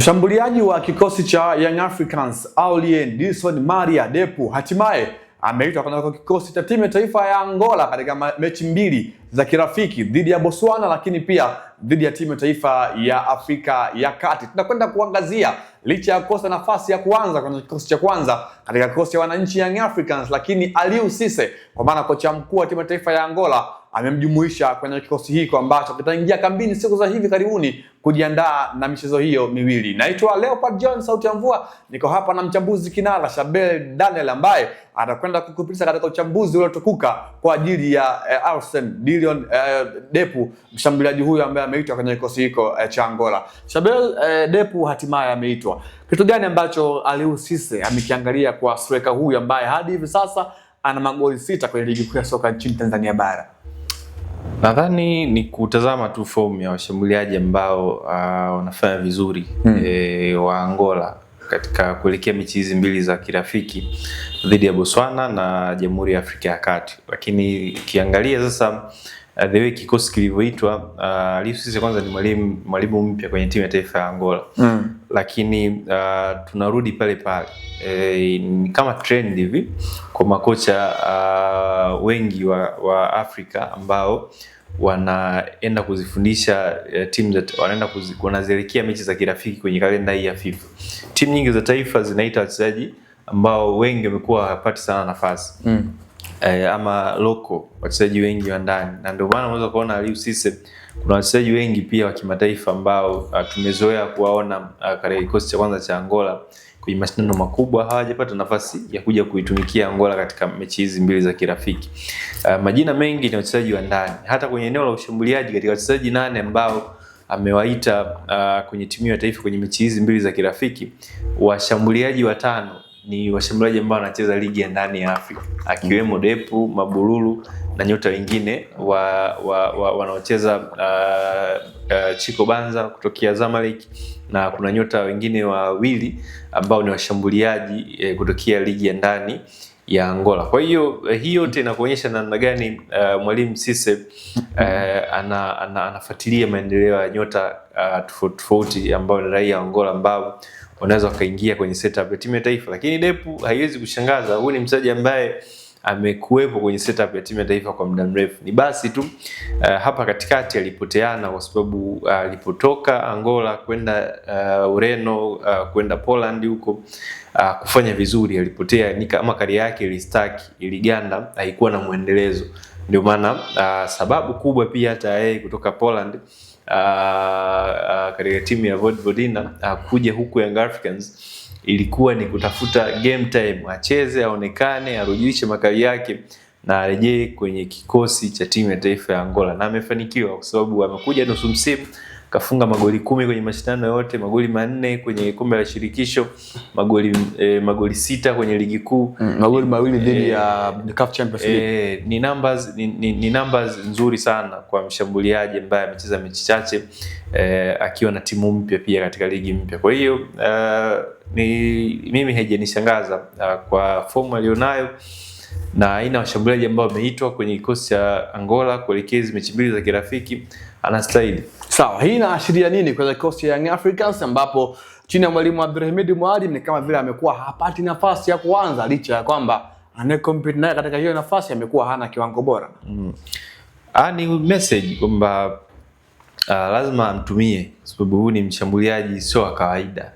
Mshambuliaji wa kikosi cha Young Africans Aurelien Dilson Maria Depu hatimaye ameitwa kwenye kikosi cha timu ya taifa ya Angola katika mechi mbili za kirafiki dhidi ya Botswana, lakini pia dhidi ya timu ya taifa ya Afrika ya Kati. Tunakwenda kuangazia licha ya kukosa nafasi ya kuanza kwenye kikosi cha kwanza katika kikosi cha wananchi Young Africans, lakini Aliou Cisse kwa maana kocha mkuu wa timu ya taifa ya Angola amemjumuisha kwenye kikosi hiko ambacho kitaingia kambini siku za hivi karibuni kujiandaa na michezo hiyo miwili. Naitwa Leopard John, sauti ya mvua. Niko hapa na mchambuzi kinara Shabel Daniel ambaye atakwenda kukupitisha katika uchambuzi uliotukuka kwa ajili ya Aurelien Depu, mshambuliaji huyu ambaye ameitwa kwenye kikosi hiko cha Angola. Shabel, Depu hatimaye ameitwa. Kitu gani ambacho Aliou Cisse amekiangalia kwa striker huyu ambaye hadi hivi sasa ana magoli 6 kwenye ligi kuu ya soka nchini Tanzania bara? Nadhani ni kutazama tu form ya washambuliaji ambao wanafanya vizuri wa Angola katika kuelekea mechi hizi mbili za kirafiki dhidi ya Botswana na Jamhuri ya Afrika ya Kati. Lakini ukiangalia sasa the way kikosi kilivyoitwa, Aliou Cisse kwanza ni mwalimu mpya kwenye timu ya taifa ya Angola. Lakini tunarudi pale pale. Ni kama trend hivi kwa makocha wengi wa Afrika ambao wanaenda kuzifundisha timu wanazielekea mechi za kirafiki kwenye kalenda hii ya FIFA. Timu nyingi za taifa zinaita wachezaji ambao wengi wamekuwa hawapati sana nafasi. Ama loko wachezaji wengi wa ndani, na ndio maana unaweza kuona Aliou Cisse kuna wachezaji wengi pia wa kimataifa ambao tumezoea kuwaona katika kikosi cha kwanza cha Angola kwenye mashindano makubwa hawajapata nafasi ya kuja kuitumikia Angola katika mechi hizi mbili za kirafiki. Majina mengi ni wachezaji wa ndani. Hata kwenye eneo la ushambuliaji katika wachezaji 8 ambao amewaita kwenye timu ya taifa kwenye mechi hizi mbili za kirafiki, washambuliaji 5 ni washambuliaji ambao wanacheza ligi ya ndani ya Afrika, akiwemo Depu, Mabululu na nyota wengine wanaocheza Chico Banza kutokea Zamalek, na kuna nyota wengine wawili ambao ni washambuliaji kutokea ligi ya ndani ya Angola. Kwa hiyo hii yote inakuonyesha namna gani mwalimu Cisse anafuatilia maendeleo ya nyota tofauti ambao ni raia wa Angola ambao wanaweza wakaingia kwenye setup ya timu ya taifa. Lakini Depu haiwezi kushangaza, huyu ni mchezaji ambaye amekuwepo kwenye setup ya timu ya taifa kwa muda mrefu. Ni basi tu hapa katikati alipoteana kwa sababu alipotoka Angola kwenda Ureno, kwenda Poland huko kufanya vizuri, alipotea, ni kama career yake ilistaki, iliganda, haikuwa na muendelezo. Ndio maana sababu kubwa pia hata yeye kutoka Poland katika timu ya Vojvodina kuja huku Young Africans ilikuwa ni kutafuta game time, acheze, aonekane, arudishe makali yake na arejee kwenye kikosi cha timu ya taifa ya Angola, na amefanikiwa kwa sababu amekuja nusu msimu kafunga magoli 10 kwenye mashindano yote, magoli 4 kwenye kombe la shirikisho, magoli 6 kwenye ligi kuu, magoli 2 dhidi ya CAF Champions League. Ni numbers nzuri sana kwa mshambuliaji ambaye amecheza mechi chache akiwa na timu mpya pia katika ligi mpya. Kwa hiyo mimi haijanishangaza kwa fomu alionayo na aina washambuliaji ambao wameitwa kwenye kikosi cha Angola kuelekea mechi mbili za kirafiki, anastahili. Sawa, hii inaashiria nini kwa kikosi cha Young Africans ambapo chini ya mwalimu Abdulhamid Mwalim ni kama vile amekuwa hapati nafasi ya kuanza licha ya kwamba anayecompete naye katika hiyo nafasi amekuwa hana kiwango bora? Ni message kwamba lazima amtumie, sababu huyu ni mshambuliaji sio wa kawaida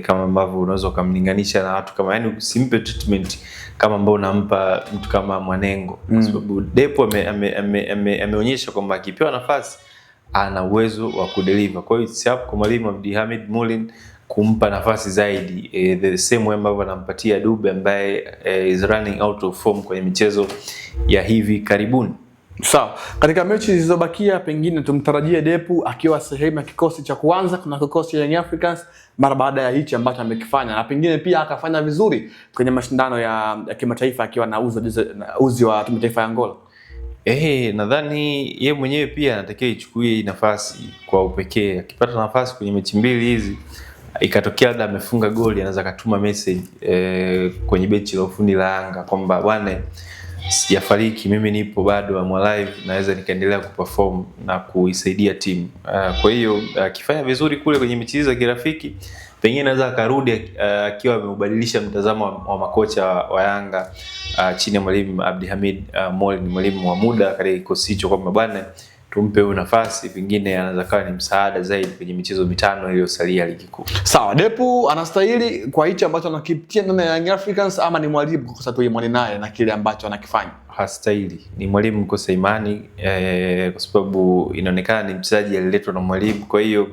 kama ambavyo unaweza kumlinganisha na watu kama, yani usimpe treatment kama ambao unampa mtu kama Mwanengo, kwa sababu Depu ameonyesha kwamba akipewa nafasi ana uwezo wa kudeliver. Kwa hiyo si hapo kwa mwalimu Abdulhamid Mwalim kumpa nafasi zaidi, the same way ambavyo anampatia Dube ambaye is running out of form kwenye michezo ya hivi karibuni. Sawa, katika mechi zilizobakia pengine tumtarajie Depu akiwa sehemu ya kikosi cha kwanza kuna kikosi cha Young Africans mara baada ya hichi ambacho amekifanya, na pengine pia akafanya vizuri kwenye mashindano ya kimataifa akiwa na uzi wa timu taifa ya Angola. Nadhani yeye mwenyewe pia anatakiwa ichukue hii nafasi kwa upekee. Akipata nafasi kwenye mechi mbili hizi ikatokea labda amefunga goli, anaweza kutuma message kwenye benchi la ufundi la Yanga kwamba bwana sijafariki, mimi nipo bado, I'm alive, naweza nikaendelea kuperform na kuisaidia timu. Kwa hiyo akifanya vizuri kule kwenye michezo ya kirafiki, pengine anaweza akarudi akiwa ameubadilisha mtazamo wa makocha wa Yanga chini ya mwalimu Abdulhamid Molle, ni mwalimu wa muda katika kikosi hicho, kwamba bwana tumpe huyu nafasi, pengine anaweza kuwa ni msaada zaidi kwenye michezo mitano iliyosalia ligi kuu. Sawa, Depu anastahili kwa hicho ambacho anakipitia ndani ya Young Africans, ama ni mwalimu kwa sababu imani naye na kile ambacho anakifanya? Hastahili, ni mwalimu kosa imani, kwa sababu inaonekana ni mchezaji aliletwa na mwalimu. Kwa hiyo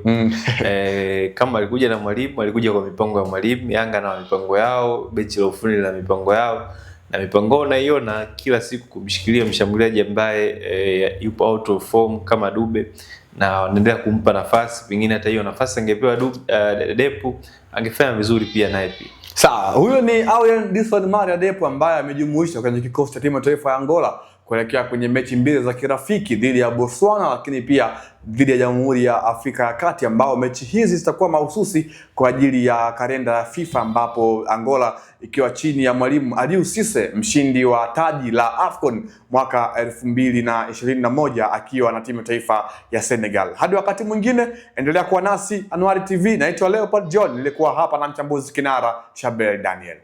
kama alikuja na mwalimu, alikuja kwa mipango ya mwalimu. Yanga na mipango yao, benchi la ufundi na mipango yao, na mipango unaiona kila siku kumshikilia mshambuliaji ambaye yupo out of form kama Dube, na wanaendelea kumpa nafasi. Pengine hata hiyo nafasi angepewa Depu, angefanya vizuri pia naye pia. Sawa, huyo ni Aurelien Dilson Maria Depu ambaye amejumuishwa kwenye kikosi cha timu ya taifa ya Angola kuelekea kwenye mechi mbili za kirafiki dhidi ya Botswana, lakini pia dhidi ya Jamhuri ya Afrika ya Kati, ambao mechi hizi zitakuwa mahususi kwa ajili ya kalenda ya FIFA, ambapo Angola ikiwa chini ya mwalimu Aliou Cisse, mshindi wa taji la AFCON mwaka 2021 akiwa na timu ya taifa ya Senegal. Hadi wakati mwingine, endelea kuwa nasi Anuari TV. Naitwa Leopard John, nilikuwa hapa na mchambuzi kinara Shabel Daniel.